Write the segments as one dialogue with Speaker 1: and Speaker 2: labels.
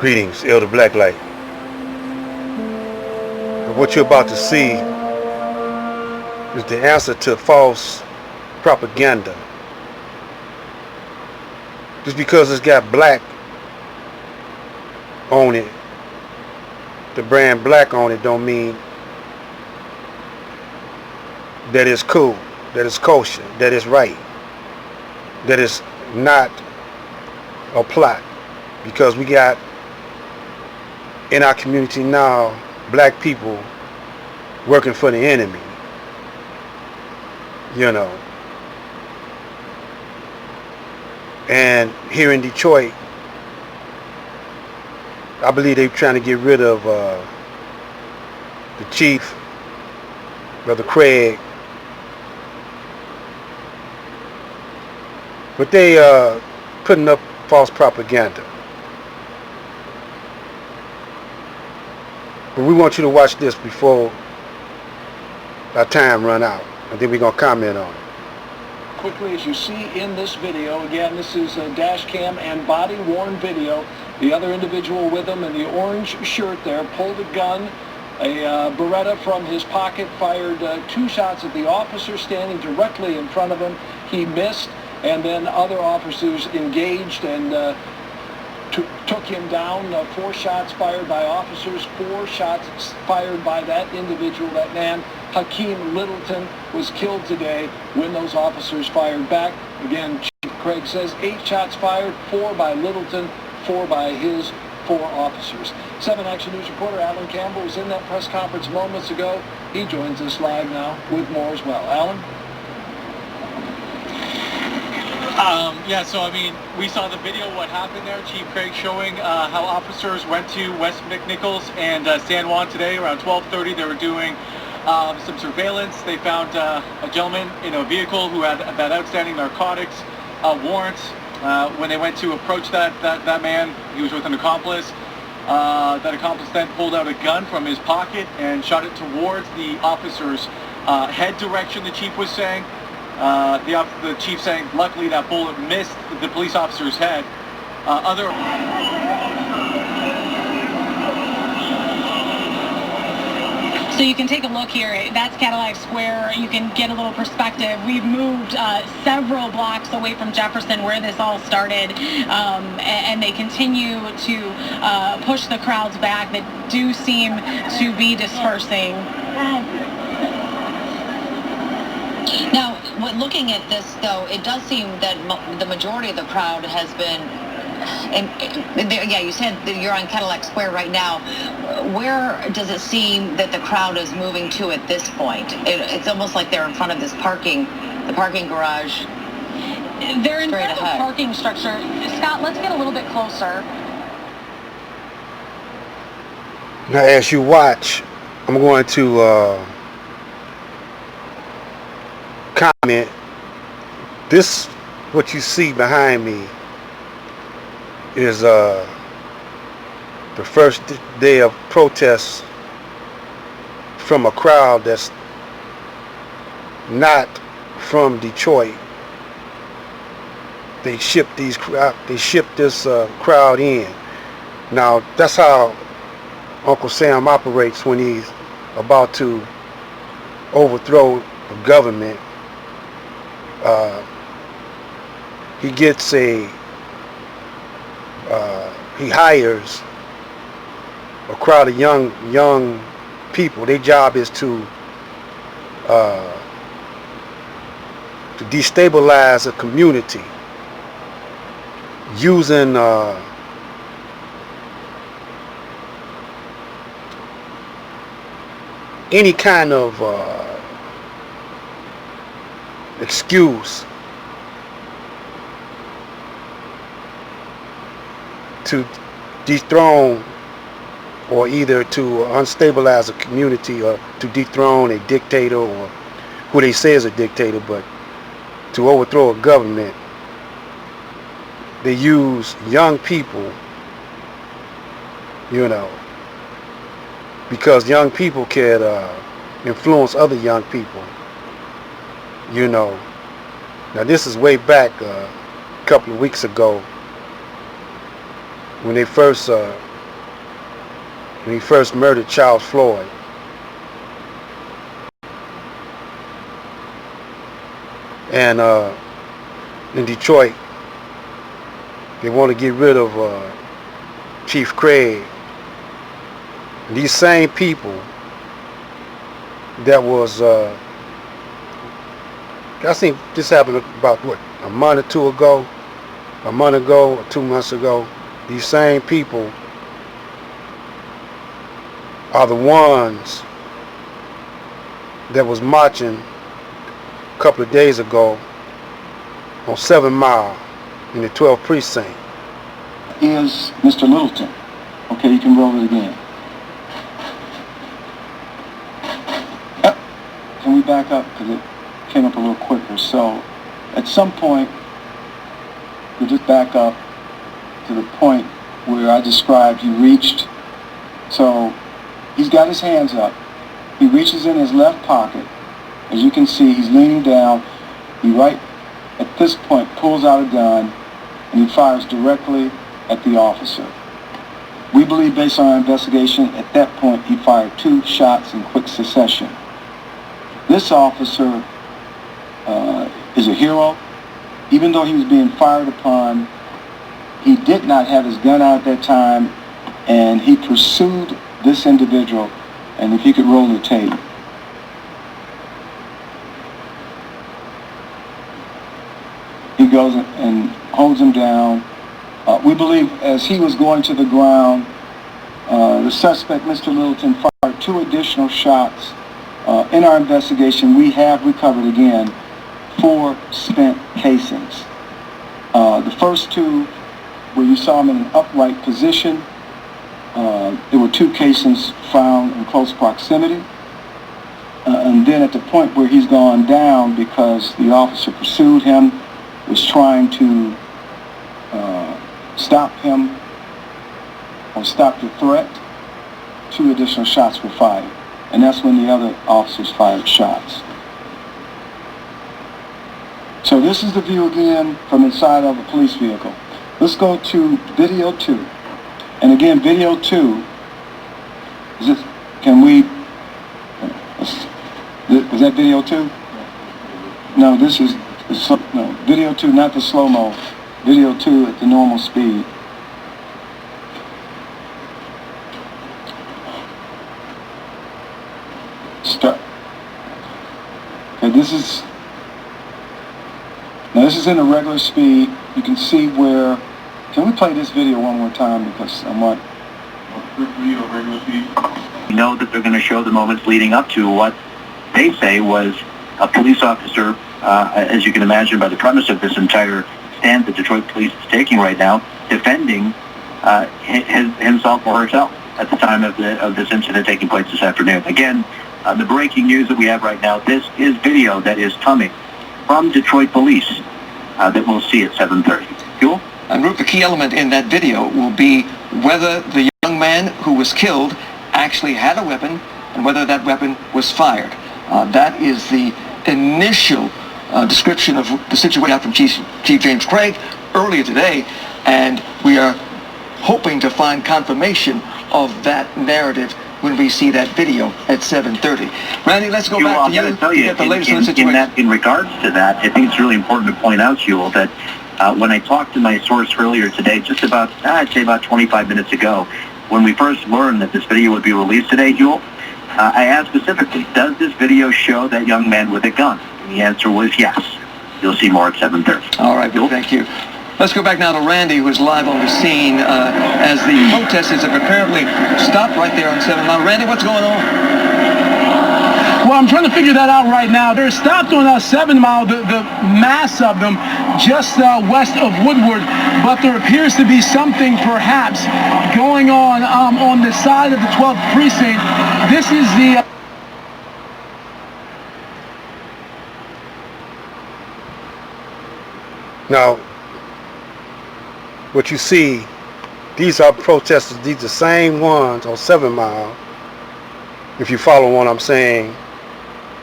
Speaker 1: Greetings, Elder Blacklight. What you're about to see is the answer to false propaganda. Just because it's got black on it, the brand black on it, don't mean that it's cool, that it's kosher, that it's right, that it's not a plot. Because we got in our community now black people working for the enemy, you know. And here in Detroit, I believe they're trying to get rid of the chief, Brother Craig. But they putting up false propaganda. But we want you to watch this before our time run out, and then we're going to comment on it.
Speaker 2: Quickly, as you see in this video, again, this is a dash cam and body worn video. The other individual with him in the orange shirt there pulled a gun, a Beretta from his pocket, fired 2 shots at the officer standing directly in front of him. He missed, and then other officers engaged and took him down. 4 shots fired by officers, 4 shots fired by that individual, that man, Hakeem Littleton, was killed today when those officers fired back. Again, Chief Craig says 8 shots fired, 4 by Littleton, 4 by his 4 officers. 7 Action News reporter Alan Campbell was in that press conference moments ago. He joins us live now with more as well. Alan?
Speaker 3: Yeah, so I mean, we saw the video, what happened there, Chief Craig showing how officers went to West McNichols and San Juan today around 12:30. They were doing some surveillance. They found a gentleman in a vehicle who had that outstanding narcotics warrant. When they went to approach that man, he was with an accomplice. That accomplice then pulled out a gun from his pocket and shot it towards the officer's head direction, the chief was saying. The chief saying, luckily that bullet missed the police officer's head.
Speaker 4: So you can take a look here. That's Cadillac Square. You can get a little perspective. We've moved several blocks away from Jefferson where this all started, and they continue to push the crowds back that do seem to be dispersing.
Speaker 5: Now, when looking at this, though, it does seem that the majority of the crowd has been, yeah, you said that you're on Cadillac Square right now. Where does it seem that the crowd is moving to at this point? It's almost like they're in front of this the parking garage.
Speaker 4: They're in front of the parking structure. Scott, let's get a little bit closer.
Speaker 1: Now, as you watch, I'm going to comment. This, what you see behind me, is the first day of protests from a crowd that's not from Detroit. They ship this crowd in. Now that's how Uncle Sam operates when he's about to overthrow the government. He gets he hires a crowd of young people. Their job is to destabilize a community using any kind of excuse to dethrone, or either to unstabilize a community, or to dethrone a dictator, or who they say is a dictator, but to overthrow a government. They use young people, you know, because young people can influence other young people, you know. Now this is way back a couple of weeks ago when they first when he first murdered Charles Floyd. And in Detroit, they want to get rid of Chief Craig. And these same people that was, I think this happened about, what, a month or 2 ago, a month ago or 2 months ago. These same people are the ones that was marching a couple of days ago on 7 Mile in the 12th precinct.
Speaker 2: Is Mr. Littleton. Okay, you can roll it again. Can we back up, because it came up a little quicker. So at some point, we'll just back up to the point where I described he reached. So he's got his hands up. He reaches in his left pocket. As you can see, he's leaning down. He right at this point pulls out a gun and he fires directly at the officer. We believe, based on our investigation, at that point he fired 2 shots in quick succession. This officer is a hero. Even though he was being fired upon, he did not have his gun out at that time, and he pursued this individual. And if you could roll the tape. He goes and holds him down. We believe as he was going to the ground, the suspect, Mr. Littleton, fired 2 additional shots. In our investigation, we have recovered, again, 4 spent casings. The first 2, where you saw him in an upright position, there were 2 casings found in close proximity. And then at the point where he's gone down because the officer pursued him, was trying to stop him or stop the threat, 2 additional shots were fired. And that's when the other officers fired shots. So this is the view again from inside of a police vehicle. Let's go to video 2. And again, video 2, is this, can we, is that video 2? No, this is, no, video 2, not the slow-mo. Video 2 at the normal speed. Start. Okay, this is in a regular speed. You can see where. Can we play this video one more time, because I'm what? Regular speed.
Speaker 6: We know that they're going to show the moments leading up to what they say was a police officer, as you can imagine by the premise of this entire stand that Detroit police is taking right now, defending himself or herself at the time of this incident taking place this afternoon. Again, the breaking news that we have right now, this is video that is coming from Detroit police that we'll see at 7:30. Jewel?
Speaker 7: And Roop, the key element in that video will be whether the young man who was killed actually had a weapon and whether that weapon was fired. That is the initial description of the situation from Chief James Craig earlier today, and we are hoping to find confirmation of that narrative when we see that video at 7:30. Randy, let's go back to you to get the latest on the situation.
Speaker 6: In regards to that, I think it's really important to point out, Jewel, that when I talked to my source earlier today, just about, I'd say about 25 minutes ago, when we first learned that this video would be released today, Jewel, I asked specifically, does this video show that young man with a gun? And the answer was yes. You'll see more at 7:30.
Speaker 7: All right, Bill, thank you. Let's go back now to Randy, who is live on the scene as the protesters have apparently stopped right there on 7 Mile. Randy, what's going on?
Speaker 8: Well, I'm trying to figure that out right now. They're stopped on 7 Mile, the mass of them, just west of Woodward. But there appears to be something perhaps going on the side of the 12th precinct. This is the...
Speaker 1: Now, what you see, these are protesters, these are the same ones on 7 Mile, if you follow what I'm saying,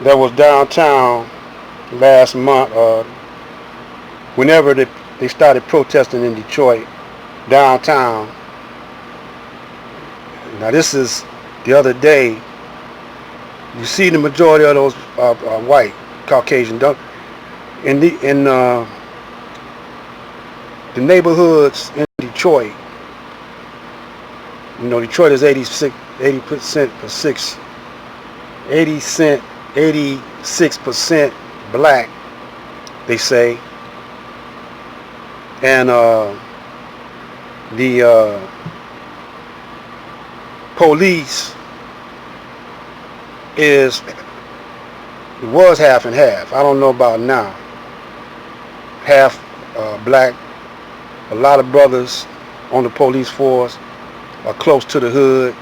Speaker 1: that was downtown last month, whenever they started protesting in Detroit, downtown. Now this is the other day. You see the majority of those white, Caucasian. In the neighborhoods in Detroit, you know, Detroit is 86% black, they say, and the police was half and half. I don't know about now. Half black. A lot of brothers on the police force are close to the hood,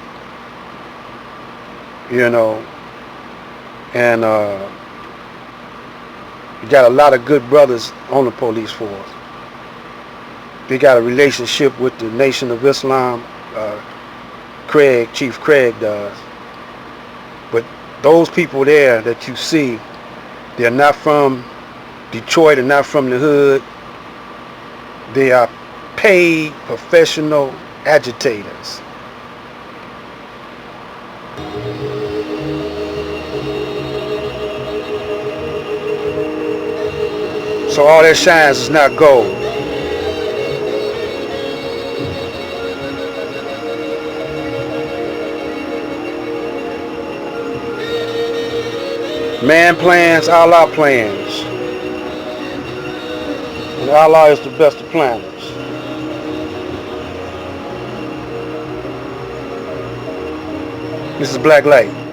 Speaker 1: you know, and you got a lot of good brothers on the police force. They got a relationship with the Nation of Islam. Chief Craig does. But those people there that you see, they're not from Detroit, they're not from the hood. They are paid professional agitators. So all that shines is not gold. Man plans, Allah plans. And Allah is the best of planners. This is Black Light.